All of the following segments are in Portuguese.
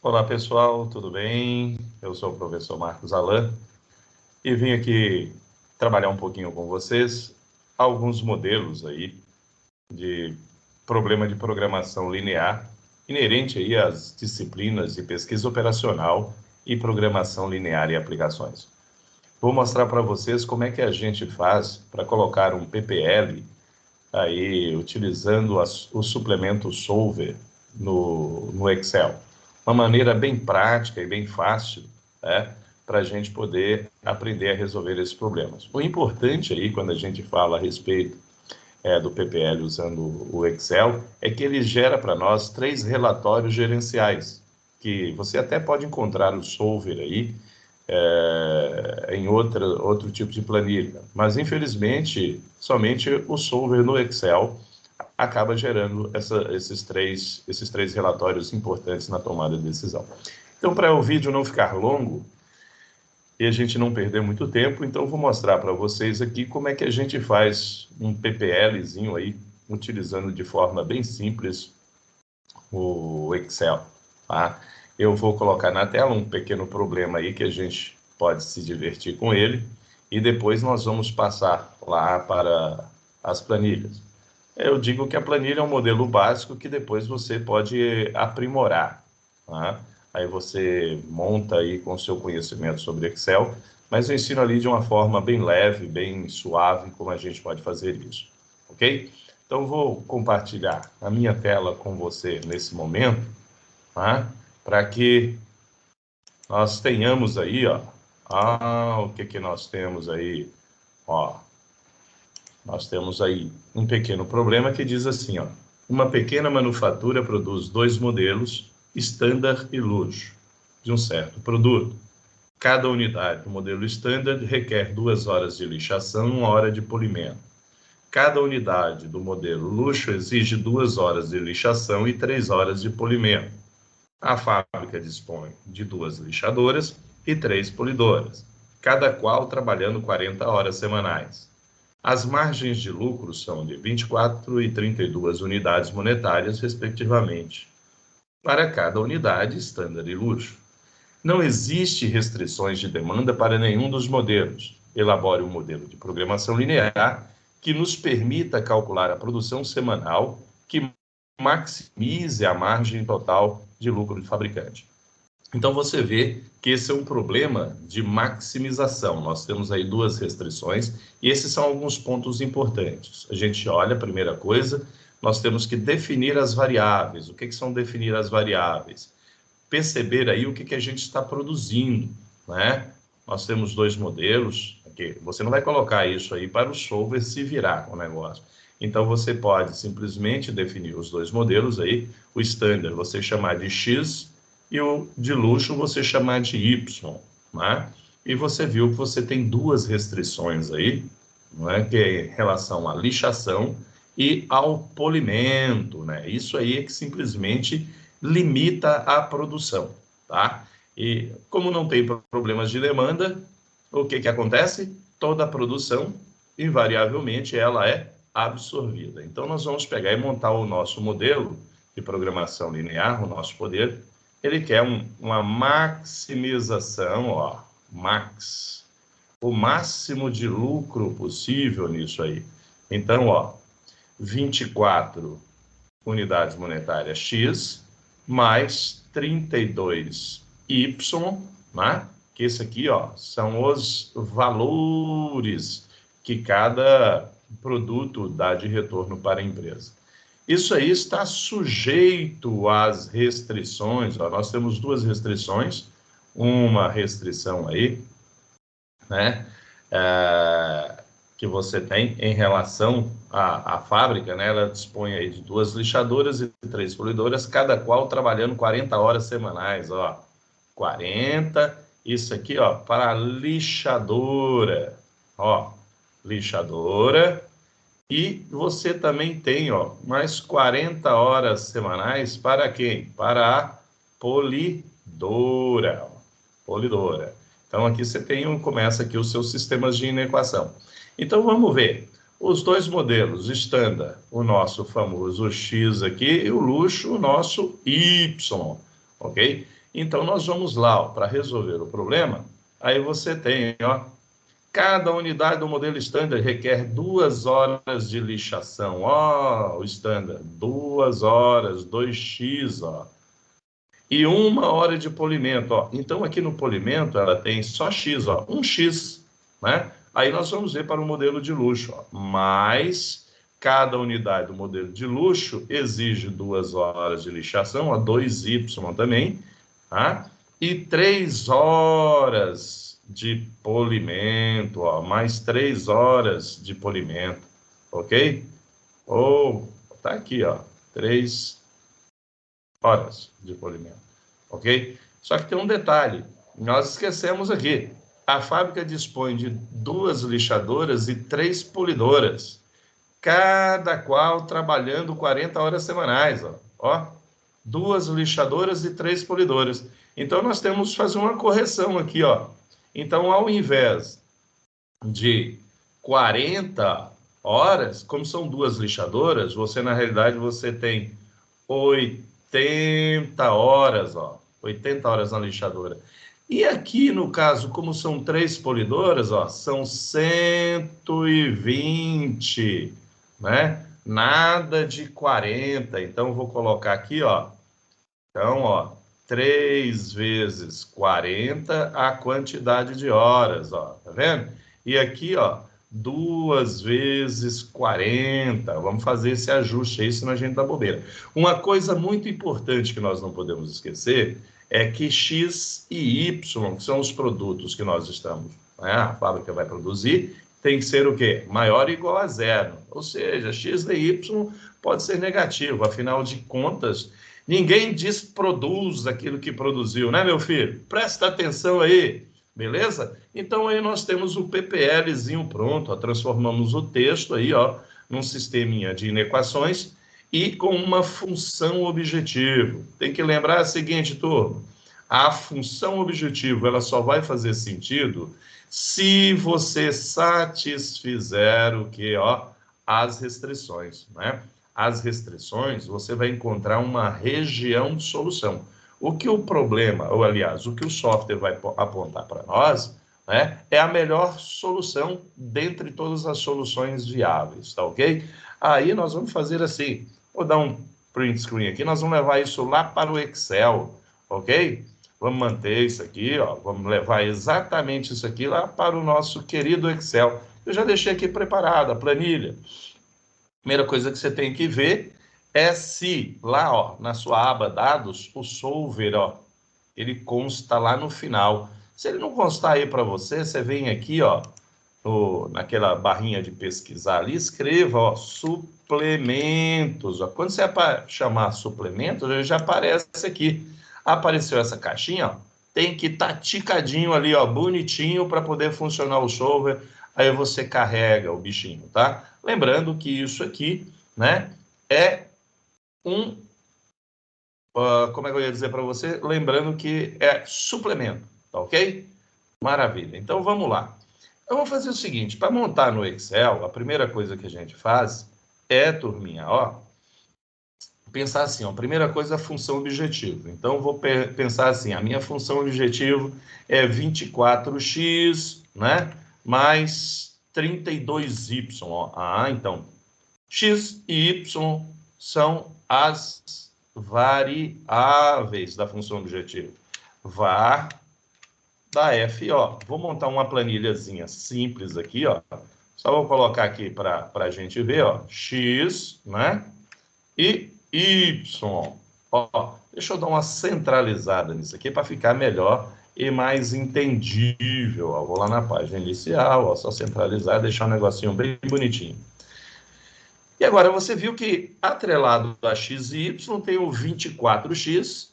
Olá pessoal, tudo bem? Eu sou o professor Marcos Alan e vim aqui trabalhar um pouquinho com vocês alguns modelos aí de problema de programação linear inerente aí às disciplinas de pesquisa operacional e programação linear e aplicações. Vou mostrar para vocês como é que a gente faz para colocar um PPL aí utilizando o suplemento Solver no Excel. Uma maneira bem prática e bem fácil, né, para a gente poder aprender a resolver esses problemas. O importante aí, quando a gente fala a respeito do PPL usando o Excel, é que ele gera para nós 3 relatórios gerenciais, que você até pode encontrar o Solver aí em outro tipo de planilha. Mas, infelizmente, somente o Solver no Excel acaba gerando esses três relatórios importantes na tomada de decisão. Então, para o vídeo não ficar longo e a gente não perder muito tempo, então vou mostrar para vocês aqui como é que a gente faz um PPLzinho aí, utilizando de forma bem simples o Excel, tá? Eu vou colocar na tela um pequeno problema aí que a gente pode se divertir com ele e depois nós vamos passar lá para as planilhas. Eu digo que a planilha é um modelo básico que depois você pode aprimorar, tá? Aí você monta aí com o seu conhecimento sobre Excel, mas eu ensino ali de uma forma bem leve, bem suave, como a gente pode fazer isso, ok? Então, vou compartilhar a minha tela com você nesse momento, tá? Para que nós tenhamos aí, ó, o que nós temos aí, ó, nós temos aí um pequeno problema que diz assim, ó, uma pequena manufatura produz 2 modelos, standard e luxo, de um certo produto. Cada unidade do modelo standard requer 2 horas de lixação e 1 hora de polimento. Cada unidade do modelo luxo exige 2 horas de lixação e 3 horas de polimento. A fábrica dispõe de 2 lixadoras e 3 polidoras, cada qual trabalhando 40 horas semanais. As margens de lucro são de 24 e 32 unidades monetárias, respectivamente, para cada unidade standard e luxo. Não existe restrições de demanda para nenhum dos modelos. Elabore um modelo de programação linear que nos permita calcular a produção semanal que maximize a margem total de lucro do fabricante. Então, você vê que esse é um problema de maximização. Nós temos aí 2 restrições e esses são alguns pontos importantes. A gente olha, a primeira coisa, nós temos que definir as variáveis. O que são definir as variáveis? Perceber aí o que a gente está produzindo, né? Nós temos 2 modelos, aqui. Você não vai colocar isso aí para o Solver se virar com o negócio. Então, você pode simplesmente definir os 2 modelos aí, o standard você chamar de X e o de luxo você chamar de Y, né? E você viu que você tem 2 restrições aí, né? Que é em relação à lixação e ao polimento, né? Isso aí é que simplesmente limita a produção, tá? E como não tem problemas de demanda, o que acontece? Toda a produção, invariavelmente, ela é absorvida. Então, nós vamos pegar e montar o nosso modelo de programação linear, o nosso poder. Ele quer uma maximização, ó, o máximo de lucro possível nisso aí. Então, ó, 24 unidades monetárias X, mais 32Y, né? Que esse aqui, ó, são os valores que cada produto dá de retorno para a empresa. Isso aí está sujeito às restrições, ó, nós temos 2 restrições, uma restrição aí, né, que você tem em relação à fábrica, né, ela dispõe aí de 2 lixadoras e 3 polidoras, cada qual trabalhando 40 horas semanais, ó, 40, isso aqui, ó, para a lixadora, ó, lixadora, e você também tem, ó, mais 40 horas semanais para quem? Para a polidora, ó, polidora. Então, aqui você tem começa aqui os seus sistemas de inequação. Então, vamos ver. Os 2 modelos, standard, o nosso famoso X aqui, e o luxo, o nosso Y, ok? Então, nós vamos lá, para resolver o problema, aí você tem, ó, cada unidade do modelo standard requer 2 horas de lixação. Ó, o standard, 2 horas, 2x, ó. E 1 hora de polimento, ó. Então, aqui no polimento, ela tem só x, ó, 1x, né? Aí nós vamos ver para o modelo de luxo, ó. Mas cada unidade do modelo de luxo exige 2 horas de lixação, ó, 2y também, tá? E 3 horas de polimento, ó, mais 3 horas de polimento, ok? Ou, tá aqui, ó, 3 horas de polimento, ok? Só que tem um detalhe, nós esquecemos aqui, a fábrica dispõe de 2 lixadoras e 3 polidoras, cada qual trabalhando 40 horas semanais, ó, 2 lixadoras e 3 polidoras. Então, nós temos que fazer uma correção aqui, ó. Então, ao invés de 40 horas, como são 2 lixadoras, você, na realidade, você tem 80 horas, ó. 80 horas na lixadora. E aqui, no caso, como são 3 polidoras, ó, são 120, né? Nada de 40. Então, vou colocar aqui, ó. Então, ó, 3 vezes 40 a quantidade de horas, ó, tá vendo? E aqui, ó, 2 vezes 40. Vamos fazer esse ajuste aí, senão a gente dá bobeira. Uma coisa muito importante que nós não podemos esquecer é que X e Y, que são os produtos que nós estamos, né, a fábrica vai produzir, tem que ser o quê? Maior ou igual a zero. Ou seja, X de Y pode ser negativo, afinal de contas, ninguém desproduz aquilo que produziu, né, meu filho? Presta atenção aí, beleza? Então, aí nós temos o PPLzinho pronto, ó, transformamos o texto aí, ó, num sisteminha de inequações e com uma função objetivo. Tem que lembrar o seguinte, turma, a função objetivo, ela só vai fazer sentido se você satisfizer o que, ó, as restrições, né? As restrições, você vai encontrar uma região de solução. O que o problema, ou aliás, o que o software vai apontar para nós, né, é a melhor solução dentre todas as soluções viáveis, tá ok? Aí nós vamos fazer assim, vou dar um print screen aqui, nós vamos levar isso lá para o Excel, ok? Vamos manter isso aqui, ó, vamos levar exatamente isso aqui lá para o nosso querido Excel. Eu já deixei aqui preparado a planilha. Primeira coisa que você tem que ver é se lá, ó, na sua aba dados, o solver, ó, ele consta lá no final. Se ele não constar aí para você, você vem aqui, ó, naquela barrinha de pesquisar ali, escreva, ó, suplementos. Ó. Quando você chamar suplementos, ele já aparece aqui. Apareceu essa caixinha, ó, tem que estar ticadinho ali, ó, bonitinho para poder funcionar o solver. Aí você carrega o bichinho, tá? Lembrando que isso aqui, né, é um... como é que eu ia dizer para você? Lembrando que é suplemento, tá ok? Maravilha. Então, vamos lá. Eu vou fazer o seguinte, para montar no Excel, a primeira coisa que a gente faz é, turminha, ó, pensar assim, ó, primeira coisa, a função objetivo. Então, eu vou pensar assim, a minha função objetivo é 24x, né, mais 32y, ó. Ah, então, x e y são as variáveis da função objetivo. Var da FO. Vou montar uma planilhazinha simples aqui, ó. Só vou colocar aqui para a gente ver, ó. X, né? E Y. Ó, deixa eu dar uma centralizada nisso aqui para ficar melhor e mais entendível. Ó, vou lá na página inicial, ó, só centralizar, deixar um negocinho bem bonitinho. E agora você viu que atrelado a x e y tem o 24x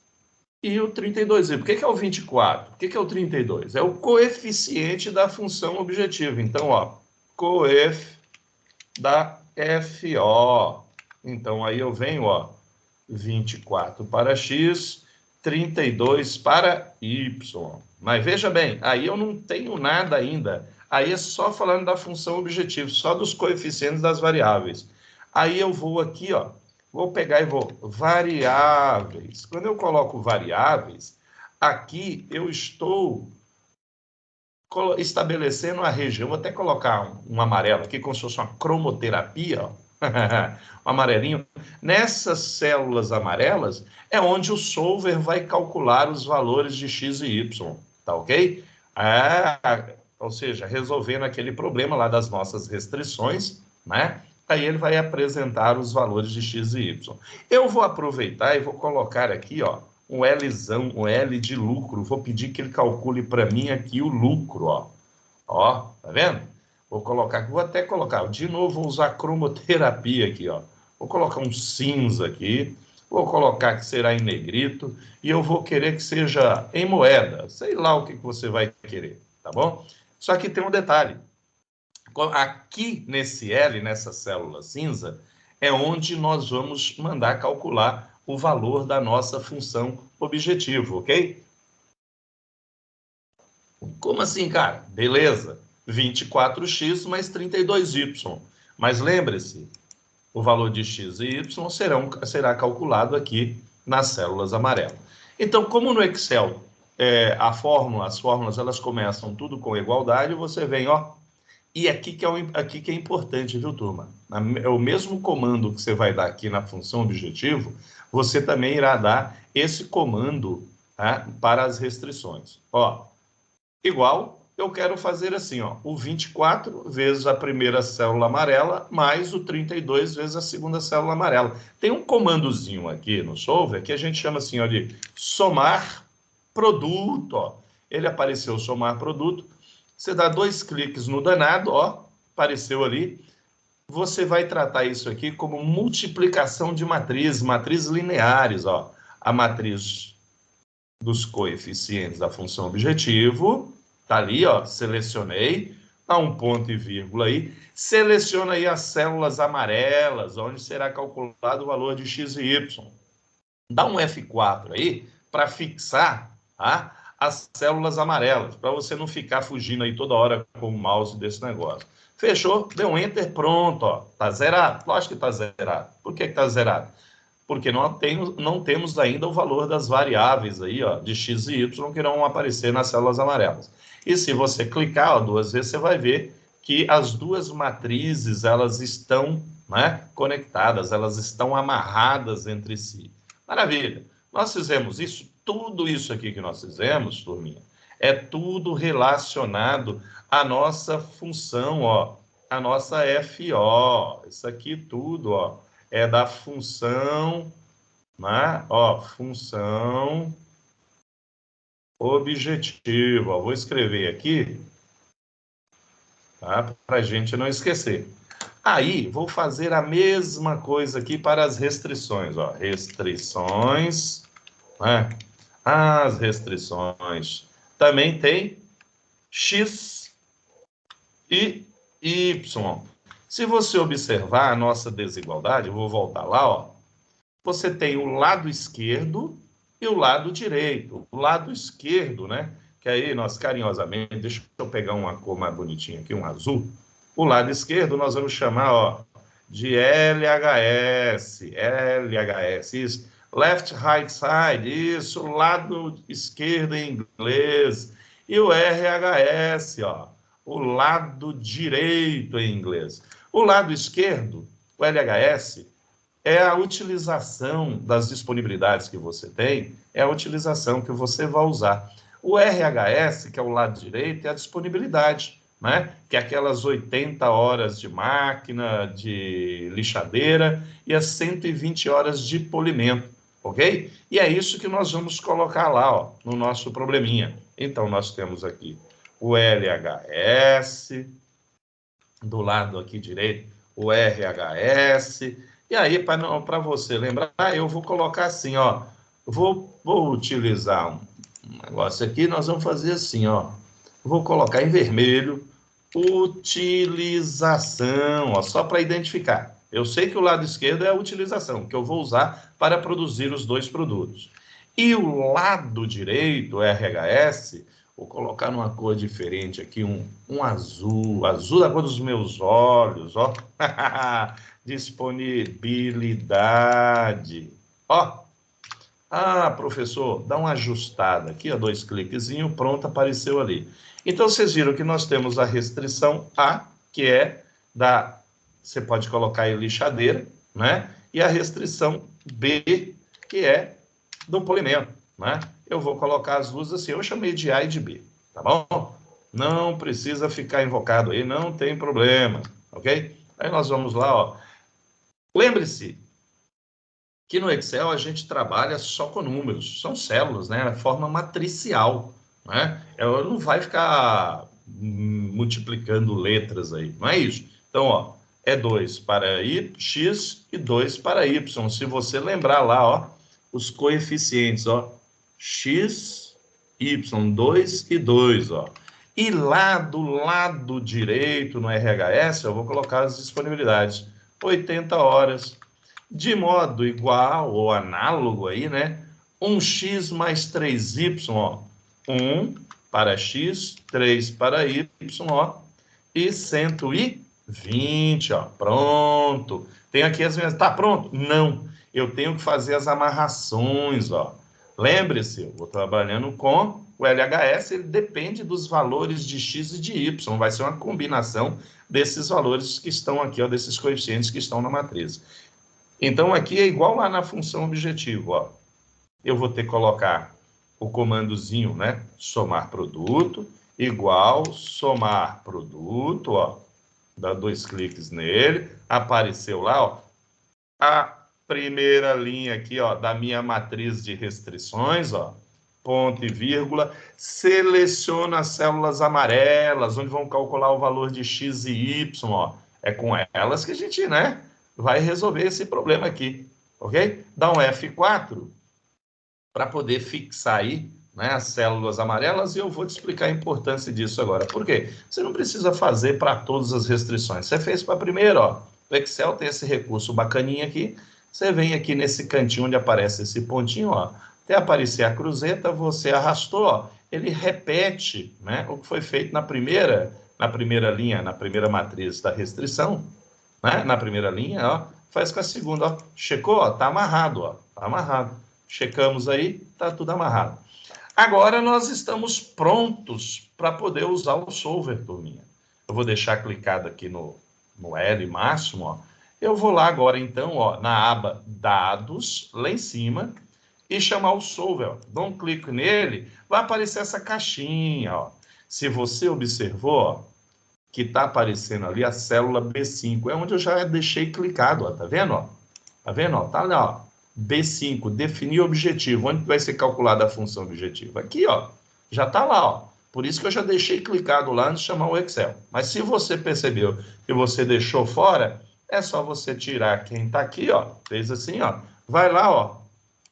e o 32y. Por que é o 24? Por que é o 32? É o coeficiente da função objetivo. Então, ó, coef da FO. Então, aí eu venho, ó, 24 para x, 32 para y. Mas veja bem, aí eu não tenho nada ainda. Aí é só falando da função objetivo, só dos coeficientes das variáveis. Aí eu vou aqui, ó, vou pegar e vou variáveis. Quando eu coloco variáveis, aqui eu estou estabelecendo a região, vou até colocar um amarelo aqui, como se fosse uma cromoterapia, ó. Um amarelinho. Nessas células amarelas é onde o solver vai calcular os valores de x e y, tá ok? Ou seja, resolvendo aquele problema lá das nossas restrições, né? Aí ele vai apresentar os valores de x e y. Eu vou aproveitar e vou colocar aqui, ó, um Lzão, um L de lucro. Vou pedir que ele calcule para mim aqui o lucro, ó. Ó, tá vendo? Vou até colocar, de novo, vou usar cromoterapia aqui, ó. Vou colocar um cinza aqui, vou colocar que será em negrito, e eu vou querer que seja em moeda. Sei lá o que você vai querer, tá bom? Só que tem um detalhe. Aqui nesse L, nessa célula cinza, é onde nós vamos mandar calcular o valor da nossa função objetivo, ok? Como assim, cara? Beleza. 24x mais 32y. Mas lembre-se, o valor de x e y será calculado aqui nas células amarelas. Então, como no Excel, as fórmulas elas começam tudo com igualdade, você vem, ó, e aqui que é importante, viu, turma? É o mesmo comando que você vai dar aqui na função objetivo, você também irá dar esse comando, tá, para as restrições. Ó, igual, eu quero fazer assim, ó, o 24 vezes a primeira célula amarela, mais o 32 vezes a segunda célula amarela. Tem um comandozinho aqui no solver que a gente chama assim, ó, de somar produto, ó. Ele apareceu somar produto. Você dá 2 cliques no danado, ó, apareceu ali. Você vai tratar isso aqui como multiplicação de matrizes lineares, ó. A matriz dos coeficientes da função objetivo, tá ali, ó, selecionei, dá um ponto e vírgula aí, seleciona aí as células amarelas, onde será calculado o valor de x e y. Dá um F4 aí para fixar, tá, as células amarelas, para você não ficar fugindo aí toda hora com o mouse desse negócio. Fechou? Deu um Enter, pronto, ó. Tá zerado? Lógico que tá zerado. Por que tá zerado? Porque não temos ainda o valor das variáveis aí, ó, de x e y que irão aparecer nas células amarelas. E se você clicar, ó, 2 vezes, você vai ver que as duas matrizes, elas estão, né, conectadas, elas estão amarradas entre si. Maravilha. Nós fizemos isso, tudo isso aqui que nós fizemos, turminha, é tudo relacionado à nossa função, ó, a nossa FO. Isso aqui tudo, ó, é da função, né? Ó, função objetiva. Vou escrever aqui, tá? Para a gente não esquecer. Aí, vou fazer a mesma coisa aqui para as restrições, ó. Restrições, né? As restrições também tem x e y. Se você observar a nossa desigualdade, eu vou voltar lá, ó. Você tem o lado esquerdo e o lado direito. O lado esquerdo, né? Que aí nós carinhosamente, deixa eu pegar uma cor mais bonitinha aqui, um azul. O lado esquerdo nós vamos chamar, ó, de LHS, isso. Left, right side, isso, lado esquerdo em inglês. E o RHS, ó, o lado direito em inglês. O lado esquerdo, o LHS, é a utilização das disponibilidades que você tem, é a utilização que você vai usar. O RHS, que é o lado direito, é a disponibilidade, né? Que é aquelas 80 horas de máquina, de lixadeira e as 120 horas de polimento, ok? E é isso que nós vamos colocar lá, ó, no nosso probleminha. Então, nós temos aqui o LHS, do lado aqui direito, o RHS. E aí, para você lembrar, eu vou colocar assim, ó. Vou utilizar um negócio aqui, nós vamos fazer assim, ó. Vou colocar em vermelho, utilização, ó, só para identificar. Eu sei que o lado esquerdo é a utilização, que eu vou usar para produzir os dois produtos. E o lado direito, RHS, vou colocar numa cor diferente aqui, um azul, azul da cor dos meus olhos, ó. Disponibilidade. Ó, Ah, professor, dá uma ajustada aqui, ó, 2 cliquezinhos, pronto, apareceu ali. Então, vocês viram que nós temos a restrição A, que é da, você pode colocar aí lixadeira, né? E a restrição B, que é do polimento, né? Eu vou colocar as luzes assim, eu chamei de A e de B, tá bom? Não precisa ficar invocado aí, não tem problema, ok? Aí nós vamos lá, ó. Lembre-se que no Excel a gente trabalha só com números, são células, né? A forma matricial, né? Ela não vai ficar multiplicando letras aí, não é isso. Então, ó, é 2 para x e 2 para y. Se você lembrar lá, ó, os coeficientes, ó, x, y, 2 e 2, ó. E lá do lado direito no RHS, eu vou colocar as disponibilidades. 80 horas, de modo igual ou análogo aí, né? 1x mais 3y, ó. 1 para x, 3 para y, ó. E 120, ó. Pronto. Tem aqui as minhas... Tá pronto? Não. Eu tenho que fazer as amarrações, ó. Lembre-se, eu vou trabalhando com o LHS, ele depende dos valores de x e de y. Vai ser uma combinação desses valores que estão aqui, ó, desses coeficientes que estão na matriz. Então, aqui é igual lá na função objetivo, ó. Eu vou ter que colocar o comandozinho, né? Somar produto, igual somar produto, ó. Dá 2 cliques nele, apareceu lá, ó. A primeira linha aqui, ó, da minha matriz de restrições, ó. Ponto e vírgula. Seleciona as células amarelas, onde vão calcular o valor de x e y, ó. É com elas que a gente, né? Vai resolver esse problema aqui, ok? Dá um F4 para poder fixar aí, né, as células amarelas, e eu vou te explicar a importância disso agora. Por quê? Você não precisa fazer para todas as restrições. Você fez para a primeira, ó. O Excel tem esse recurso bacaninha aqui. Você vem aqui nesse cantinho onde aparece esse pontinho, ó. Até aparecer a cruzeta, você arrastou, ó. Ele repete, né, o que foi feito na primeira linha, na primeira matriz da restrição, né? Na primeira linha, ó, faz com a segunda, ó. Checou, ó, tá amarrado, ó, tá amarrado. Checamos aí, tá tudo amarrado. Agora nós estamos prontos para poder usar o solver, turminha. Eu vou deixar clicado aqui no L máximo, ó. Eu vou lá agora, então, ó, na aba Dados, lá em cima, e chamar o solver, ó. Dou um clique nele, vai aparecer essa caixinha, ó. Se você observou, ó, que está aparecendo ali a célula B5, é onde eu já deixei clicado, ó, tá vendo? Ó? Tá vendo? Ó? Tá lá, ó. B5, definir objetivo. Onde vai ser calculada a função objetivo? Aqui, ó. Já tá lá, ó. Por isso que eu já deixei clicado lá antes de chamar o Excel. Mas se você percebeu que você deixou fora, é só você tirar quem tá aqui, ó. Fez assim, ó. Vai lá, ó.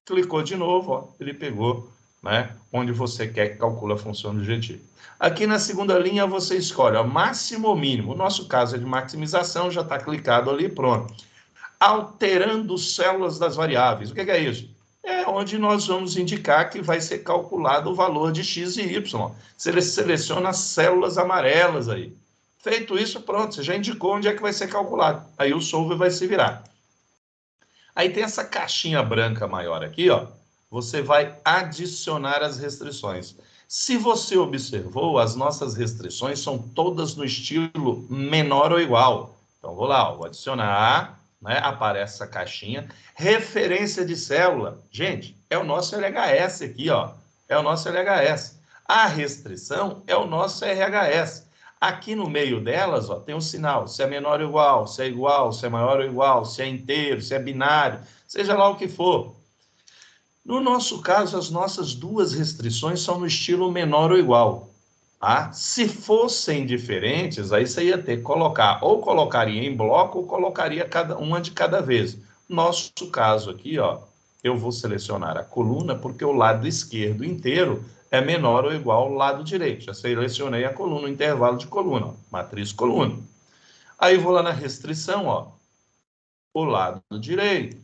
Clicou de novo, ó. Ele pegou, né, onde você quer que calcule a função objetivo. Aqui na segunda linha você escolhe, ó, máximo ou mínimo. O nosso caso é de maximização, já está clicado ali, pronto. Alterando células das variáveis. O que é isso? É onde nós vamos indicar que vai ser calculado o valor de x e y. Você seleciona as células amarelas aí. Feito isso, pronto, você já indicou onde é que vai ser calculado. Aí o solver vai se virar. Aí tem essa caixinha branca maior aqui, ó. Você vai adicionar as restrições. Se você observou, as nossas restrições são todas no estilo menor ou igual. Então, vou lá, ó, vou adicionar, né? Aparece essa caixinha. Referência de célula. Gente, é o nosso LHS aqui, ó. É o nosso LHS. A restrição é o nosso RHS. Aqui no meio delas, ó, tem um sinal, se é menor ou igual, se é igual, se é maior ou igual, se é inteiro, se é binário, seja lá o que for. No nosso caso, as nossas duas restrições são no estilo menor ou igual. Tá? Se fossem diferentes, aí você ia ter que colocar, ou colocaria em bloco, ou colocaria uma de cada vez. Nosso caso aqui, ó, eu vou selecionar a coluna, porque o lado esquerdo inteiro é menor ou igual ao lado direito. Já selecionei a coluna, o intervalo de coluna, ó, matriz coluna. Aí vou lá na restrição, ó, o lado direito,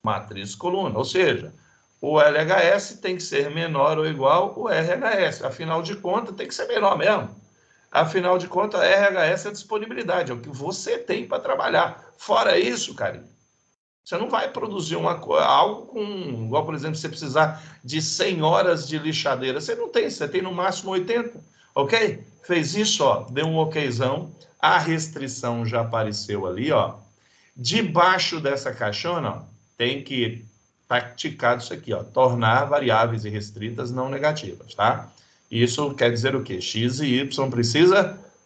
matriz coluna, ou seja, o LHS tem que ser menor ou igual ao RHS. Afinal de contas, tem que ser menor mesmo. Afinal de contas, RHS é disponibilidade, é o que você tem para trabalhar. Fora isso, carinho, Você não vai produzir algo com, igual, por exemplo, você precisar de 100 horas de lixadeira. Você não tem, você tem no máximo 80, ok? Fez isso, ó, deu um okzão, a restrição já apareceu ali, ó. Debaixo dessa caixona, ó, tem que praticar isso aqui, ó, tornar variáveis irrestritas não negativas, tá? Isso quer dizer o quê? X e Y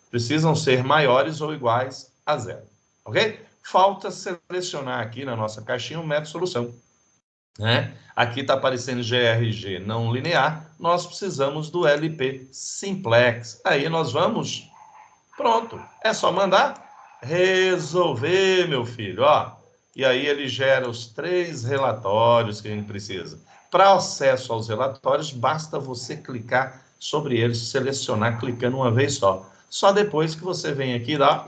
precisam ser maiores ou iguais a zero, ok? Falta selecionar aqui na nossa caixinha o método solução, né? Aqui está aparecendo GRG não linear, nós precisamos do LP simplex. Aí nós vamos, pronto, é só mandar resolver, meu filho, ó. E aí ele gera os 3 relatórios que a gente precisa. Para acesso aos relatórios, basta você clicar sobre eles, selecionar clicando uma vez só. Só depois que você vem aqui e dá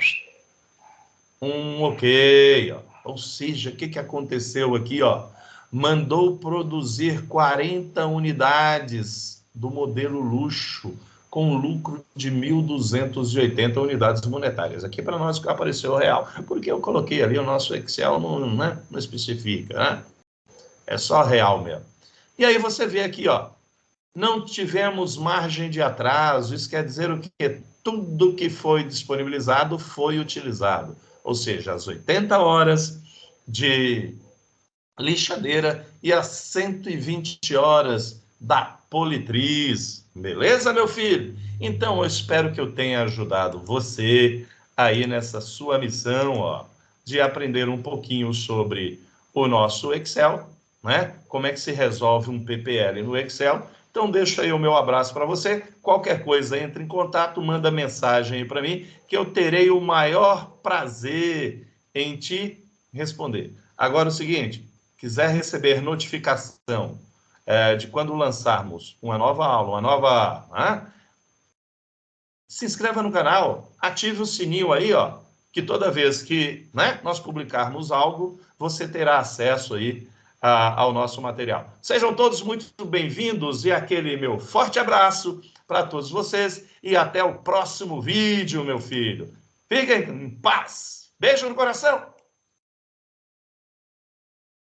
um ok, ó. Ou seja, o que aconteceu aqui, ó? Mandou produzir 40 unidades do modelo luxo, com lucro de 1.280 unidades monetárias. Aqui para nós apareceu real, porque eu coloquei ali o nosso Excel, não especifica, né? É só real mesmo. E aí você vê aqui, ó, não tivemos margem de atraso, isso quer dizer o quê? Tudo que foi disponibilizado foi utilizado. Ou seja, as 80 horas de lixadeira e as 120 horas da Politriz. Beleza, meu filho? Então, eu espero que eu tenha ajudado você aí nessa sua missão, ó, de aprender um pouquinho sobre o nosso Excel, né? Como é que se resolve um PPL no Excel. Então, deixo aí o meu abraço para você. Qualquer coisa, entre em contato, manda mensagem aí para mim, que eu terei o maior prazer em te responder. Agora, o seguinte, quiser receber notificação de quando lançarmos uma nova aula, se inscreva no canal, ative o sininho aí, ó, que toda vez que, né, nós publicarmos algo, você terá acesso aí ao nosso material. Sejam todos muito bem-vindos e aquele meu forte abraço para todos vocês e até o próximo vídeo, meu filho. Fiquem em paz. Beijo no coração.